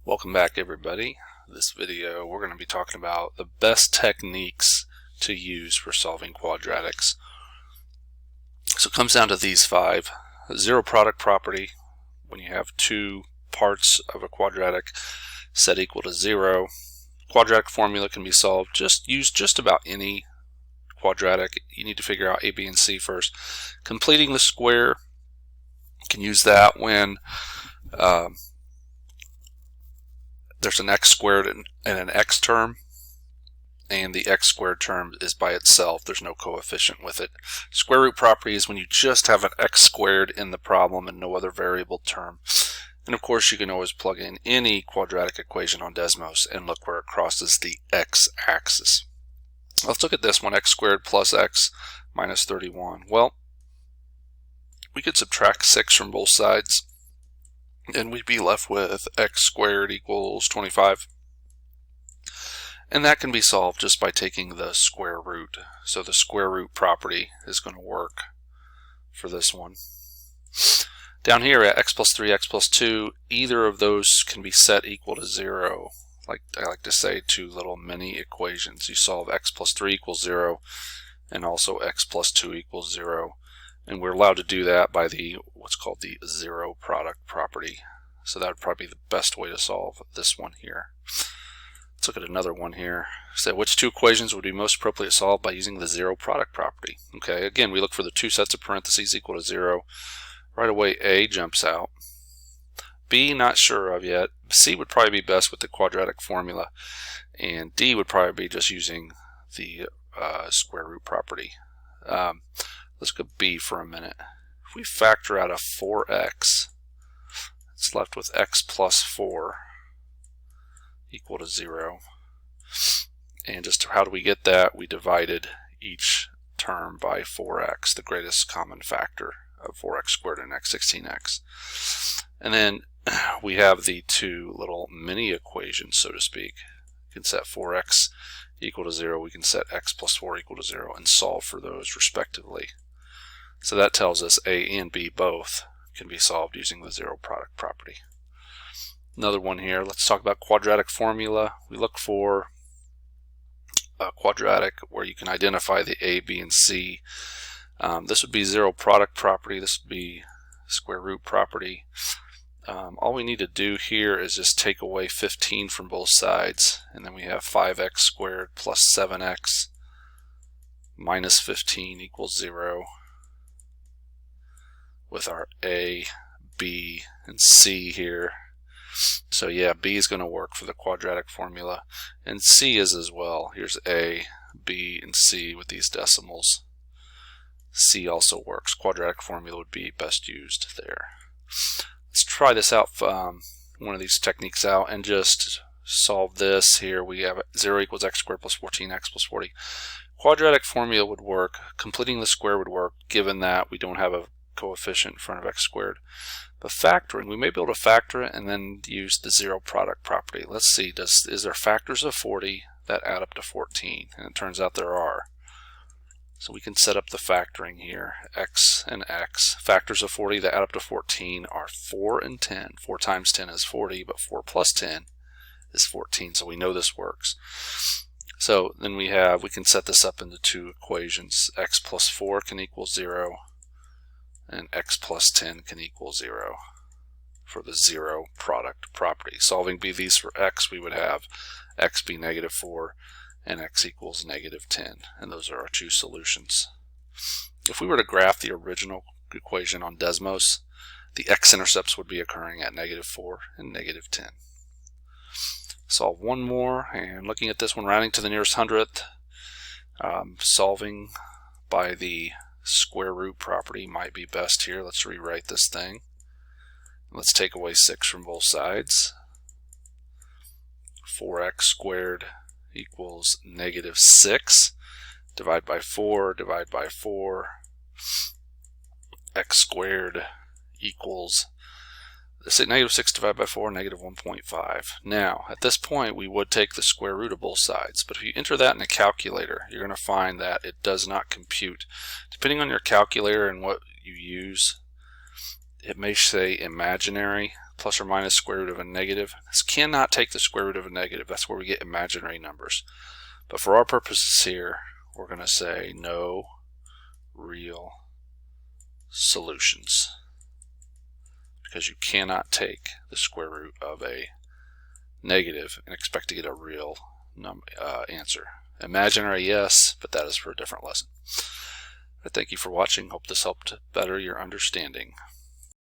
Welcome back, everybody. This video we're going to be talking about the best techniques to use for solving quadratics. So it comes down to these five. Zero product property, when you have two parts of a quadratic set equal to zero. Quadratic formula can be solved. Use just about any quadratic. You need to figure out A, B, and C first. Completing the square, you can use that when there's an x squared and an x term, and the x squared term is by itself. There's no coefficient with it. Square root property is when you just have an x squared in the problem and no other variable term. And of course you can always plug in any quadratic equation on Desmos and look where it crosses the x-axis. Let's look at this one, x squared plus x minus 31. Well, we could subtract 6 from both sides, and we'd be left with x squared equals 25. And that can be solved just by taking the square root. So the square root property is going to work for this one. Down here at x plus 3, x plus 2, either of those can be set equal to 0. Like I like to say, two little mini equations. You solve x plus 3 equals 0 and also x plus 2 equals 0. And we're allowed to do that by the what's called the zero product property. So that would probably be the best way to solve this one here. Let's look at another one here. So which two equations would be most appropriately solved by using the zero product property? Okay, again, we look for the two sets of parentheses equal to 0. Right away, A jumps out. B, not sure of yet. C would probably be best with the quadratic formula. And D would probably be just using the square root property. Let's go B for a minute. If we factor out a 4x, it's left with x plus 4 equal to 0. And just how do we get that? We divided each term by 4x, the greatest common factor of 4x squared and x 16x. And then we have the two little mini equations, so to speak. We can set 4x equal to 0. We can set x plus 4 equal to 0 and solve for those respectively. So that tells us A and B both can be solved using the zero product property. Another one here, let's talk about quadratic formula. We look for a quadratic where you can identify the A, B, and C. This would be zero product property. This would be square root property. All we need to do here is just take away 15 from both sides, and then we have 5x squared plus 7x minus 15 equals 0. With our A, B, and C here. So yeah, B is going to work for the quadratic formula, and C is as well. Here's A, B, and C with these decimals. C also works. Quadratic formula would be best used there. Let's try this out, one of these techniques out, and just solve this here. We have 0 equals x squared plus 14x plus 40. Quadratic formula would work. Completing the square would work, given that we don't have a coefficient in front of x squared. But factoring, we may be able to factor it and then use the zero product property. Let's see, is there factors of 40 that add up to 14? And it turns out there are. So we can set up the factoring here, x and x. Factors of 40 that add up to 14 are 4 and 10. 4 times 10 is 40, but 4 plus 10 is 14, so we know this works. So then we can set this up into two equations. X plus 4 can equal 0, and x plus 10 can equal 0 for the zero product property. Solving BVs for x, we would have x be negative 4 and x equals negative 10, and those are our two solutions. If we were to graph the original equation on Desmos, the x-intercepts would be occurring at negative 4 and negative 10. Solve one more, and looking at this one, rounding to the nearest hundredth, solving by the square root property might be best here. Let's rewrite this thing. Let's take away 6 from both sides. 4x squared equals negative 6. Divide by 4, divide by 4. X squared equals, let's say negative 6 divided by 4, negative 1.5. Now, at this point, we would take the square root of both sides, but if you enter that in a calculator, you're going to find that it does not compute. Depending on your calculator and what you use, it may say imaginary, plus or minus square root of a negative. This cannot take the square root of a negative. That's where we get imaginary numbers. But for our purposes here, we're going to say no real solutions, because you cannot take the square root of a negative and expect to get a real answer. Imaginary, yes, but that is for a different lesson. I thank you for watching. Hope this helped better your understanding.